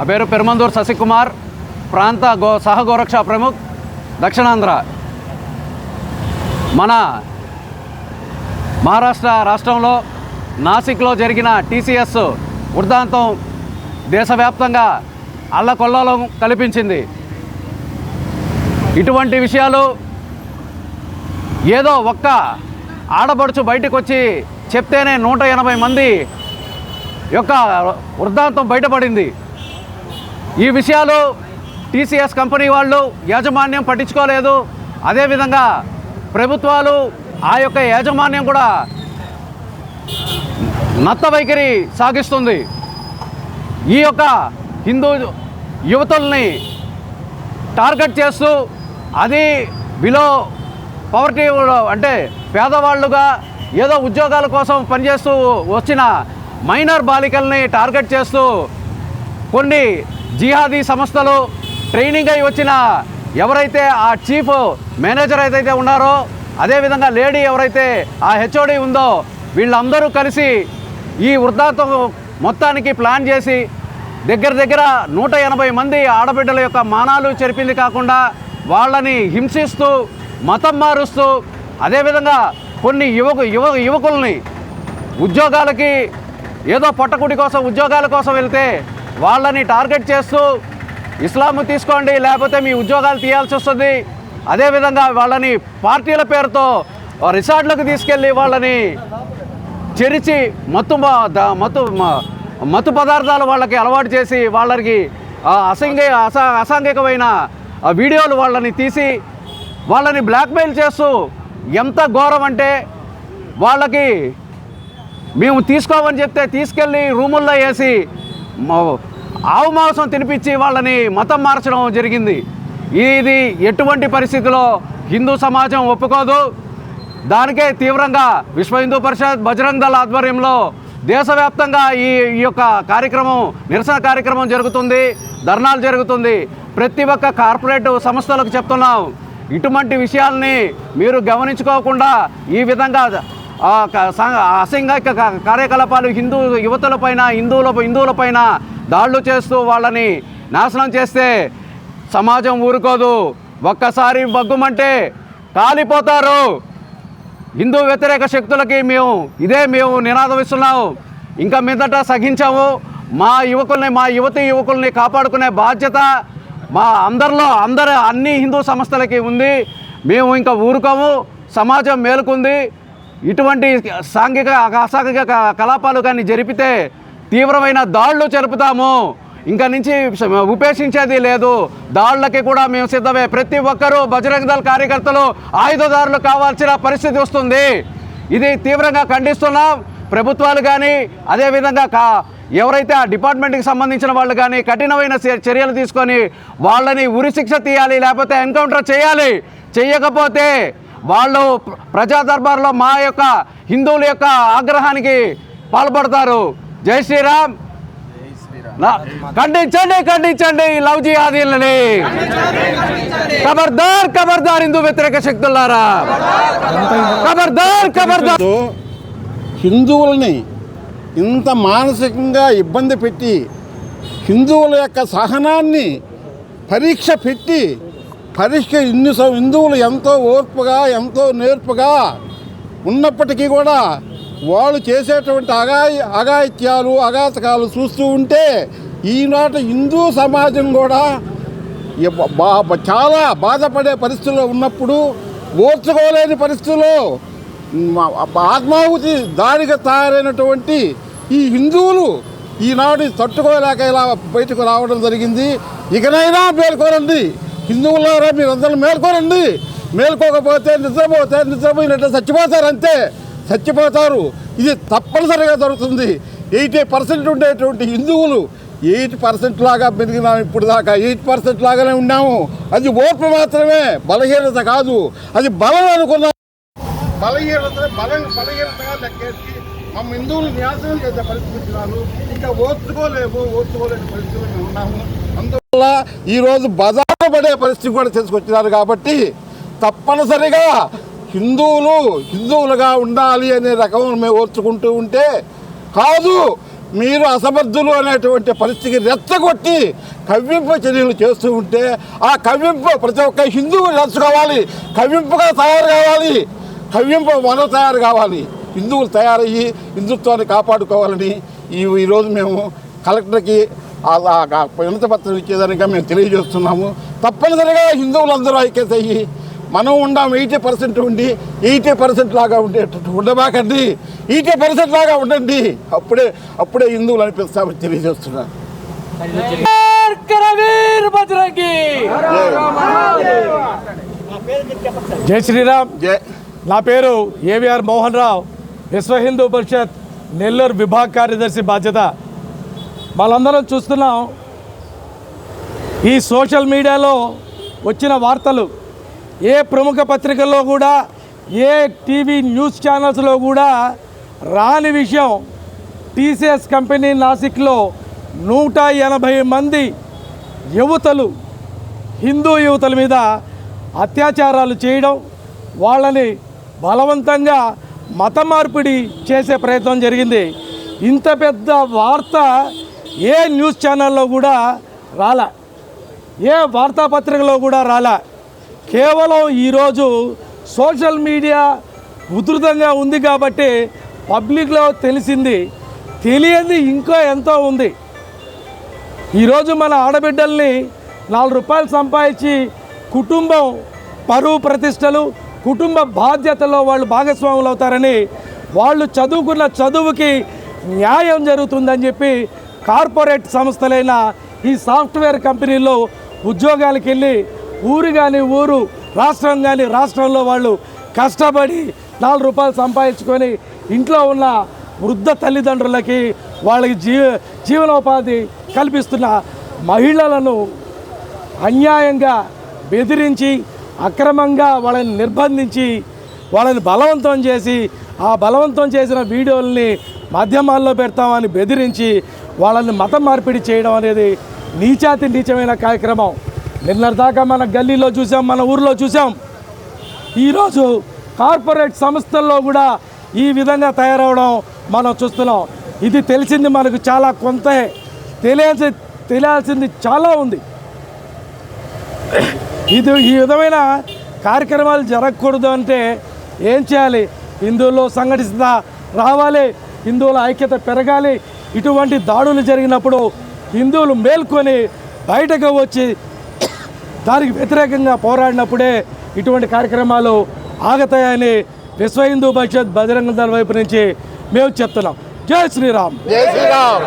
ఆ పేరు పెరుమందూరు శశికుమార్, ప్రాంత సహగోరక్ష ప్రముఖ్, దక్షిణాంధ్ర. మన మహారాష్ట్ర రాష్ట్రంలో నాసిక్లో జరిగిన టీసీఎస్ వృద్ధాంతం దేశవ్యాప్తంగా అల్లకొల్లోలం కల్పించింది. ఇటువంటి విషయాలు ఏదో ఒక్క ఆడబడుచు బయటకు వచ్చి చెప్తేనే 180 మంది యొక్క వృద్ధాంతం బయటపడింది. ఈ విషయాలు టీసీఎస్ కంపెనీ వాళ్ళు యాజమాన్యం పట్టించుకోలేదు. అదేవిధంగా ప్రభుత్వాలు ఆ యొక్క యాజమాన్యం కూడా నత్త వైఖరి సాగిస్తుంది. ఈ యొక్క హిందూ యువతుల్ని టార్గెట్ చేస్తూ అది బిలో పవర్టీ అంటే పేదవాళ్ళుగా ఏదో ఉద్యోగాల కోసం పనిచేస్తూ వచ్చిన మైనర్ బాలికల్ని టార్గెట్ చేస్తూ కొన్ని జిహాదీ సంస్థలు ట్రైనింగ్ అయి వచ్చిన ఎవరైతే ఆ చీఫ్ మేనేజర్ అయితే ఉన్నారో, అదేవిధంగా లేడీ ఎవరైతే ఆ హెచ్ఓడి ఉందో, వీళ్ళందరూ కలిసి ఈ వృద్ధాంతం మొత్తానికి ప్లాన్ చేసి దగ్గర 180 మంది ఆడబిడ్డల యొక్క మానాలు చెరిపింది కాకుండా వాళ్ళని హింసిస్తూ మతం మారుస్తూ, అదేవిధంగా కొన్ని యువకుల్ని ఉద్యోగాలకి ఏదో పొట్టకుడి కోసం ఉద్యోగాల కోసం వెళ్తే వాళ్ళని టార్గెట్ చేస్తూ ఇస్లాం తీసుకోండి లేకపోతే మీ ఉద్యోగాలు తీయాల్సి వస్తుంది, అదేవిధంగా వాళ్ళని పార్టీల పేరుతో రిసార్ట్లకు తీసుకెళ్ళి వాళ్ళని చెరిచి మత్తు పదార్థాలు వాళ్ళకి అలవాటు చేసి వాళ్ళకి అసాంఘికమైన వీడియోలు వాళ్ళని తీసి వాళ్ళని బ్లాక్మెయిల్ చేస్తూ ఎంత ఘోరం అంటే వాళ్ళకి మేము తీసుకోమని చెప్తే తీసుకెళ్ళి రూముల్లో వేసి ఆవు మాంసం తినిపించి వాళ్ళని మతం మార్చడం జరిగింది. ఇది ఎటువంటి పరిస్థితిలో హిందూ సమాజం ఒప్పుకోదు. దానికే తీవ్రంగా విశ్వ హిందూ పరిషత్, బజరంగ్ దళ ఆధ్వర్యంలో దేశవ్యాప్తంగా ఈ యొక్క కార్యక్రమం, నిరసన కార్యక్రమం జరుగుతుంది, ధర్నాలు జరుగుతుంది. ప్రతి ఒక్క కార్పొరేట్ సంస్థలకు చెప్తున్నాం, ఇటువంటి విషయాల్ని మీరు గమనించుకోకుండా ఈ విధంగా అసంఘిక కార్యకలాపాలు హిందూ యువతులపైన హిందువులపైన దాడులు చేస్తూ వాళ్ళని నాశనం చేస్తే సమాజం ఊరుకోదు. ఒక్కసారి బగ్గుమంటే కాలిపోతారు. హిందూ వ్యతిరేక శక్తులకి మేము నినాదం ఇస్తున్నాము. ఇంకా మీదట సహించాము. మా యువకుల్ని కాపాడుకునే బాధ్యత మా అన్ని హిందూ సంస్థలకి ఉంది. మేము ఇంకా ఊరుకోము. సమాజం మేలుకుంది. ఇటువంటి అసాంఘిక కలాపాలు కానీ జరిపితే తీవ్రమైన దాడులు జరుపుతాము. ఇంకా నుంచి ఉపేక్షించేది లేదు. దాడులకి కూడా మేము సిద్ధమే. ప్రతి ఒక్కరూ బజరంగ్ దళ్ కార్యకర్తలు ఆయుధదారులు కావాల్సిన పరిస్థితి వస్తుంది. ఇది తీవ్రంగా ఖండిస్తున్నాం. ప్రభుత్వాలు కానీ అదేవిధంగా ఎవరైతే ఆ డిపార్ట్మెంట్కి సంబంధించిన వాళ్ళు కానీ కఠినమైన చర్యలు తీసుకొని వాళ్ళని ఉరిశిక్ష తీయాలి, లేకపోతే ఎన్కౌంటర్ చేయాలి. చేయకపోతే వాళ్ళు ప్రజా దర్బార్లో మా యొక్క హిందువుల యొక్క ఆగ్రహానికి పాల్పడతారు. జై శ్రీరామ్. ఖండించండి లవ్ జిహాదీలని. ఖబర్దార్ హిందూ వ్యతిరేక శక్తులారా, ఖబర్దార్. హిందువుల్ని ఇంత మానసికంగా ఇబ్బంది పెట్టి హిందువుల యొక్క సహనాన్ని పరీక్ష పెట్టి హిందువులు ఎంతో ఓర్పుగా ఎంతో నేర్పుగా ఉన్నప్పటికీ కూడా వాళ్ళు చేసేటువంటి అఘాయిత్యాలు అఘాతకాలు చూస్తూ ఉంటే ఈనాటి హిందూ సమాజం కూడా చాలా బాధపడే పరిస్థితుల్లో ఉన్నప్పుడు, ఓర్చుకోలేని పరిస్థితుల్లో ఆత్మాహుతి దాడిగా తయారైనటువంటి ఈ హిందువులు ఈనాడు తట్టుకోలేక ఇలా బయటకు రావడం జరిగింది. ఇకనైనా మేల్కోరండి హిందువులారా, మీరందరూ మేల్కోరండి. మేల్కోకపోతే నిద్రపోయినట్టు చచ్చిపోతారు. ఇది తప్పనిసరిగా జరుగుతుంది. 80% ఉండేటువంటి హిందువులు 8% లాగా పెరిగినాము. ఇప్పుడు దాకా 8% లాగానే ఉన్నాము. అది ఓర్పు మాత్రమే, బలహీనత కాదు. అది బలం అనుకున్నాం. బలహీనతగా లెక్కేసి మా హిందువులు న్యాసం చేసే పరిస్థితులు ఇంకా ఓర్చుకోలేని పరిస్థితులు ఉన్నాము. అందువల్ల ఈరోజు బజారు పడే పరిస్థితి కూడా తీసుకొచ్చినారు. కాబట్టి తప్పనిసరిగా హిందువులుగా ఉండాలి అనే రకం మేము ఓర్చుకుంటూ ఉంటే కాదు, మీరు అసమర్థులు అనేటువంటి పరిస్థితికి రెచ్చగొట్టి కవ్వింపు చర్యలు చేస్తూ ఉంటే ఆ కవ్వింపు ప్రతి ఒక్క హిందువు నేర్చుకోవాలి, కవ్వింపుగా తయారు కావాలి, కవ్వింపు మనం తయారు కావాలి, హిందువులు తయారయ్యి హిందుత్వాన్ని కాపాడుకోవాలని ఈరోజు మేము కలెక్టర్కి వినతి పత్రం ఇచ్చేదానిగా మేము తెలియజేస్తున్నాము. తప్పనిసరిగా హిందువులందరూ ఐక్యత అయ్యి మనం ఉండాం 80% ఉండి 80% లాగా ఉండేటట్టు ఉండబాకండి, 80% లాగా ఉండండి, అప్పుడే హిందువులు అనిపిస్తామని తెలియజేస్తున్నాను. జై శ్రీరామ్. జై. నా పేరు ఏవిఆర్ మోహన్ రావు, విశ్వ హిందూ పరిషత్ నెల్లూరు విభాగ కార్యదర్శి బాధ్యత. మనందరం చూస్తున్నాం ఈ సోషల్ మీడియాలో వచ్చిన వార్తలు, ఏ ప్రముఖ పత్రికల్లో కూడా, ఏ టీవీ న్యూస్ ఛానల్స్లో కూడా రాని విషయం. టీసీఎస్ కంపెనీ నాసిక్లో 180 మంది యువతలు, హిందూ యువతల మీద అత్యాచారాలు చేయడం, వాళ్ళని బలవంతంగా మత మార్పిడి చేసే ప్రయత్నం జరిగింది. ఇంత పెద్ద వార్త ఏ న్యూస్ ఛానల్లో కూడా రాలా, ఏ వార్తాపత్రికలో కూడా రాలా. కేవలం ఈరోజు సోషల్ మీడియా ఉధృతంగా ఉంది కాబట్టి పబ్లిక్లో తెలిసింది. తెలియని ఇంకా ఎంతో ఉంది. ఈరోజు మన ఆడబిడ్డల్ని 4 రూపాయలు సంపాదించి కుటుంబం పరువు ప్రతిష్టలు, కుటుంబ బాధ్యతలో వాళ్ళు భాగస్వాములు అవుతారని, వాళ్ళు చదువుకున్న చదువుకి న్యాయం జరుగుతుందని చెప్పి కార్పొరేట్ సంస్థలైన ఈ సాఫ్ట్వేర్ కంపెనీల్లో ఉద్యోగాలకు వెళ్ళి ఊరు కానీ ఊరు, రాష్ట్రం కానీ రాష్ట్రంలో వాళ్ళు కష్టపడి 4 రూపాయలు సంపాదించుకొని ఇంట్లో ఉన్న వృద్ధ తల్లిదండ్రులకి వాళ్ళకి జీవనోపాధి కల్పిస్తున్న మహిళలను అన్యాయంగా బెదిరించి, అక్రమంగా వాళ్ళని నిర్బంధించి, వాళ్ళని బలవంతం చేసి, ఆ బలవంతం చేసిన వీడియోలని మాధ్యమాల్లో పెడతామని బెదిరించి వాళ్ళని మతం మార్పిడి చేయడం అనేది నీచాతి నీచమైన కార్యక్రమం. నిన్నటిదాకా మన గల్లీలో చూసాం, మన ఊర్లో చూసాం. ఈరోజు కార్పొరేట్ సంస్థల్లో కూడా ఈ విధంగా తయారవడం మనం చూస్తున్నాం. ఇది తెలిసింది మనకు చాలా కొంతే, తెలియాల్సింది చాలా ఉంది. ఈ విధమైన కార్యక్రమాలు జరగకూడదు అంటే ఏం చేయాలి? హిందువుల్లో సంఘటిత రావాలి, హిందువుల ఐక్యత పెరగాలి. ఇటువంటి దాడులు జరిగినప్పుడు హిందువులు మేల్కొని బయటకు వచ్చి దానికి వ్యతిరేకంగా పోరాడినప్పుడే ఇటువంటి కార్యక్రమాలు ఆగతాయని విశ్వ హిందూ పరిషత్ బజరంగ దళ వైపు నుంచి మేము చెప్తున్నాం. జై శ్రీరామ్. జై శ్రీరామ్.